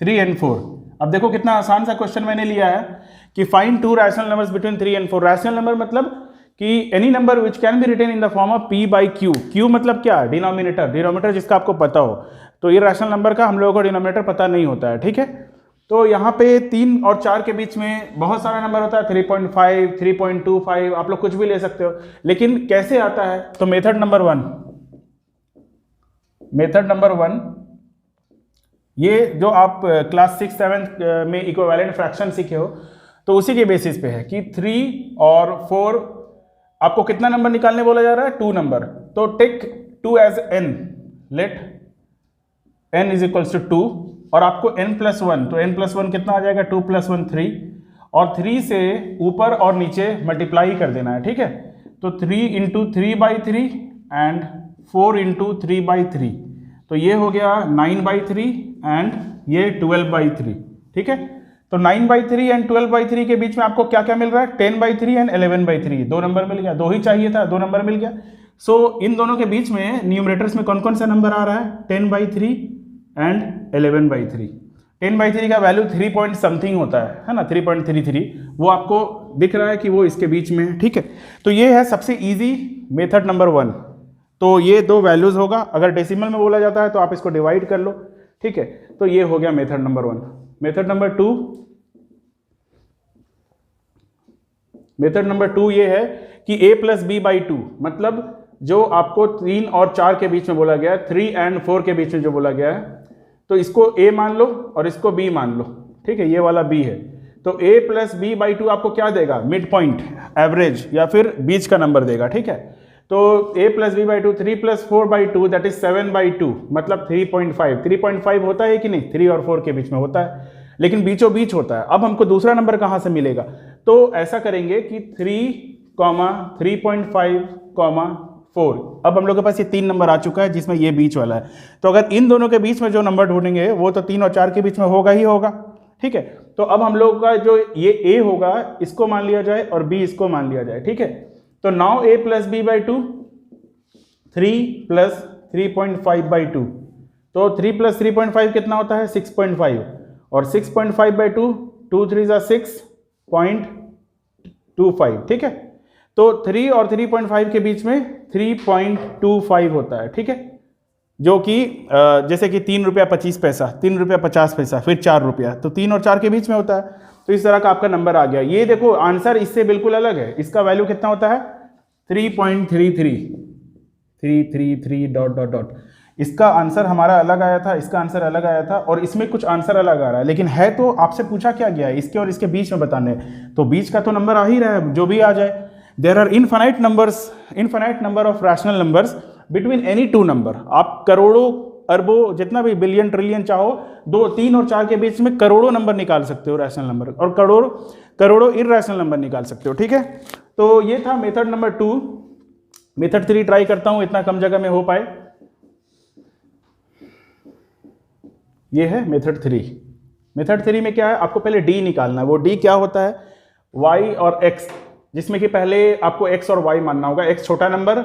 3 and 4। अब देखो कितना आसान सा क्वेश्चन मैंने लिया है कि find two rational numbers between 3 and 4। Rational number मतलब कि any number which can be written in the form of p by q। q मतलब क्या? डिनोमिनेटर जिसका आपको पता हो। तो ये रैशनल नंबर का हम लोगों को डिनोमिनेटर पता नहीं होता है, ठीक है। तो यहाँ पे 3 और 4 के बीच में बहुत सारा नंबर होता है, 3.5, 3.25, आप लोग कुछ भी ले सकते हो। लेकिन कैसे आता है? तो मेथड नंबर वन, ये जो आप क्लास 6-7 में इक्विवेलेंट फ्रैक्शन सीखे हो, तो उसी के बेसिस पे है कि 3 और 4 आपको कितना नंबर निकालने बोला जा रहा है? 2 नंबर। तो take 2 as n, let n is equals to 2, और आपको n+1, तो n+1 कितना आ जाएगा? 2+1 3, और 3 से ऊपर और नीचे मल्टीप्लाई कर देना है, ठीक है। तो 3 इंटू 3/3 एंड 4 इंटू 3/3, तो ये हो गया 9/3 एंड ये 12/3, ठीक है। तो 9/3 एंड 12/3 के बीच में आपको क्या क्या मिल रहा है? 10/3 एंड 11/3, 2 नंबर मिल गया। 2 ही चाहिए था, 2 नंबर मिल गया। सो इन दोनों के बीच में न्यूमरेटर्स में कौन कौन सा नंबर आ रहा है? 10/3 एंड 11/3। 10/3 का वैल्यू 3 पॉइंट समथिंग होता है ना, 3.33, वो आपको दिख रहा है कि वो इसके बीच में है, ठीक है। तो ये है सबसे इजी मेथड नंबर 1। तो ये 2 वैल्यूज होगा। अगर डेसिमल में बोला जाता है तो आप इसको डिवाइड कर लो, ठीक है। तो ये हो गया मेथड नंबर 1। मेथड नंबर 2 ये है कि a प्लस बी बाई 2, मतलब जो आपको 3 और 4 के बीच में बोला गया है, 3 एंड 4 के बीच में जो बोला गया है, तो इसको a मान लो और इसको b मान लो, ठीक है। ये वाला b है, तो a प्लस बी बाई 2 आपको क्या देगा? मिड पॉइंट, एवरेज, या फिर बीच का नंबर देगा, ठीक है। तो a plus b by 2, 3 plus 4/2 that is 7/2, मतलब 3.5। 3.5 होता है कि नहीं? 3 और 4 के बीच में होता है, लेकिन बीचों बीच होता है। अब हमको दूसरा नंबर कहाँ से मिलेगा? तो ऐसा करेंगे कि 3, 3.5, 4। अब हम लोग के पास ये 3 नंबर आ चुका है जिसमें ये बीच वाला है। तो अगर इन दोनों के बीच में जो नंबर ढूंढेंगे वो तो 3 और 4 के बीच में होगा ही होगा, ठीक है। तो अब हम लोग का जो ये a होगा इसको मान लिया जाए और b इसको मान लिया जाए, ठीक है। तो now a plus b by 2, 3 plus 3.5/2, तो 3 प्लस 3.5 कितना होता है? 6.5, और 6.5/2, 2 3 6.25, ठीक है। तो 3 और 3.5 के बीच में 3.25 होता है, ठीक है। जो कि जैसे कि 3 रुपया 25 पैसा, 3 रुपया 50 पैसा, फिर 4 रुपया, तो 3 और 4 के बीच में होता है। तो इस तरह का आपका नंबर आ गया। ये देखो आंसर इससे बिल्कुल अलग है। इसका वैल्यू कितना होता है? 3.33 इसका आंसर हमारा अलग आया था, इसका आंसर अलग आया था, और इसमें कुछ आंसर अलग आ रहा है। लेकिन है तो आपसे पूछा क्या गया है? इसके और इसके बीच में बताने, तो बीच का तो नंबर आ ही रहा है, जो भी आ जाए। There are infinite number of rational numbers between any 2 नंबर। आप करोड़ों, अरबों, जितना भी बिलियन, ट्रिलियन चाहो, 2, 3 और 4 के बीच में करोड़ों नंबर निकाल सकते हो रैशनल नंबर, और करोड़ों इररैशनल नंबर निकाल सकते हो, ठीक है। तो ये था मेथड नंबर 2। मेथड 3 ट्राई करता हूं, इतना कम जगह में हो पाए। ये है मेथड 3। मेथड 3 में क्या है? आपको पहले d निकालना है। वो d क्या होता है? y और x, जिसमें कि पहले आपको x और y मानना होगा। x छोटा नंबर,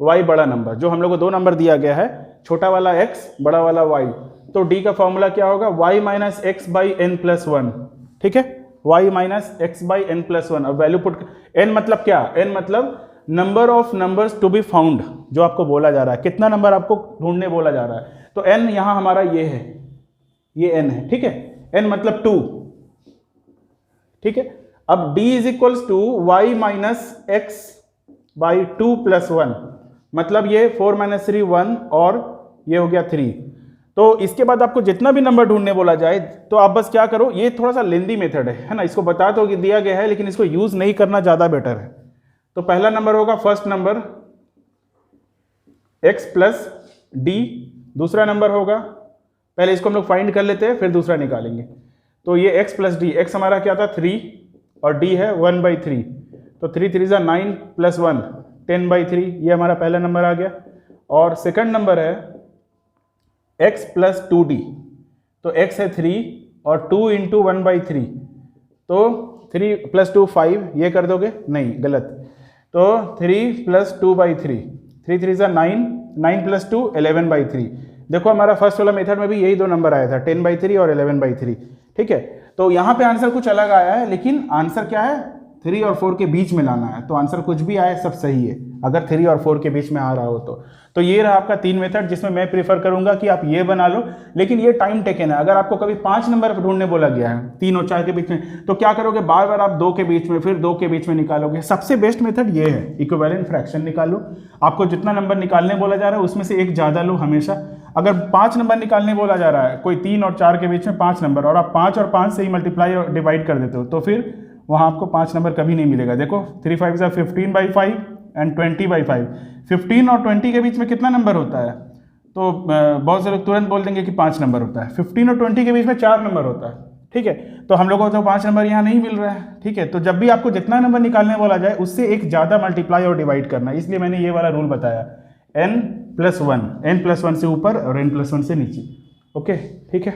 y बड़ा नंबर। जो हम लोग को 2 नंबर दिया गया है, छोटा वाला x, बड़ा वाला y, तो d का फॉर्मूला क्या होगा? y minus x by n plus 1, ठीक है। y minus x by n plus 1। अब वैल्यू पुट, n मतलब क्या? n मतलब number of numbers to be found, जो आपको बोला जा रहा है, कितना नंबर आपको ढूंढने बोला जा रहा है। तो n यहां हमारा ये है, ये n है, ठीक है। n मतलब 2, ठीक है। अब d is equals to y minus x by 2 plus 1, मतलब ये 4 माइनस 3 1, और ये हो गया 3। तो इसके बाद आपको जितना भी नंबर ढूंढने बोला जाए तो आप बस क्या करो, ये थोड़ा सा लेंदी मेथड है ना, इसको बता तो दिया गया है, लेकिन इसको यूज नहीं करना ज्यादा बेटर है। तो पहला नंबर होगा first number x plus d, दूसरा नंबर होगा, पहले इसको हम लोग फाइंड कर लेते हैं, फिर दूसरा निकालेंगे। तो ये x प्लस डी, x हमारा क्या था? 3, और d है 1/3, तो 3 3 9 प्लस 1 10/3, ये हमारा पहला नंबर आ गया। और सेकंड नंबर है x प्लस 2d, तो x है 3 और 2 इंटू 1/3, तो 3 प्लस 2 5, ये कर दोगे? नहीं, गलत। तो 3 प्लस 2/3, 3 3 9, 9 प्लस 2 11/3, देखो हमारा फर्स्ट वाला मेथड में भी यही दो नंबर आया था, 10/3 और 11/3, ठीक है। तो यहाँ पे आंसर कुछ अलग आया है, लेकिन आंसर क्या है, 3 और 4 के बीच में लाना है। तो आंसर कुछ भी आए सब सही है, अगर 3 और 4 के बीच में आ रहा हो तो ये रहा आपका 3 मेथड, जिसमें मैं प्रीफर करूंगा कि आप ये बना लो, लेकिन ये टाइम टेकन है। अगर आपको कभी 5 नंबर ढूंढने बोला गया है 3 और 4 के बीच में, तो क्या करोगे, बार बार आप 2 के बीच में, फिर 2 के बीच में निकालोगे। सबसे बेस्ट मेथड ये है, इक्विवेलेंट फ्रैक्शन निकालो। आपको जितना नंबर निकालने बोला जा रहा है उसमें से एक ज़्यादा लो हमेशा। अगर 5 नंबर निकालने बोला जा रहा है, कोई 3 और 4 के बीच में 5 नंबर, और आप 5 और 5 से ही मल्टीप्लाई और डिवाइड कर देते हो, तो फिर वहाँ आपको 5 नंबर कभी नहीं मिलेगा। देखो 3 5 ज़ा 15/5 एंड 20/5, 15 और 20 के बीच में कितना नंबर होता है, तो बहुत से लोग तुरंत बोल देंगे कि 5 नंबर होता है। 15 और 20 के बीच में 4 नंबर होता है, ठीक है। तो हम लोगों को तो 5 नंबर यहाँ नहीं मिल रहा है, ठीक है। तो जब भी आपको जितना नंबर निकालने बोला जाए उससे एक ज़्यादा मल्टीप्लाई और डिवाइड करना, इसलिए मैंने ये वाला रूल बताया, n+1 से ऊपर और n+1 से नीचे। ओके, ठीक है।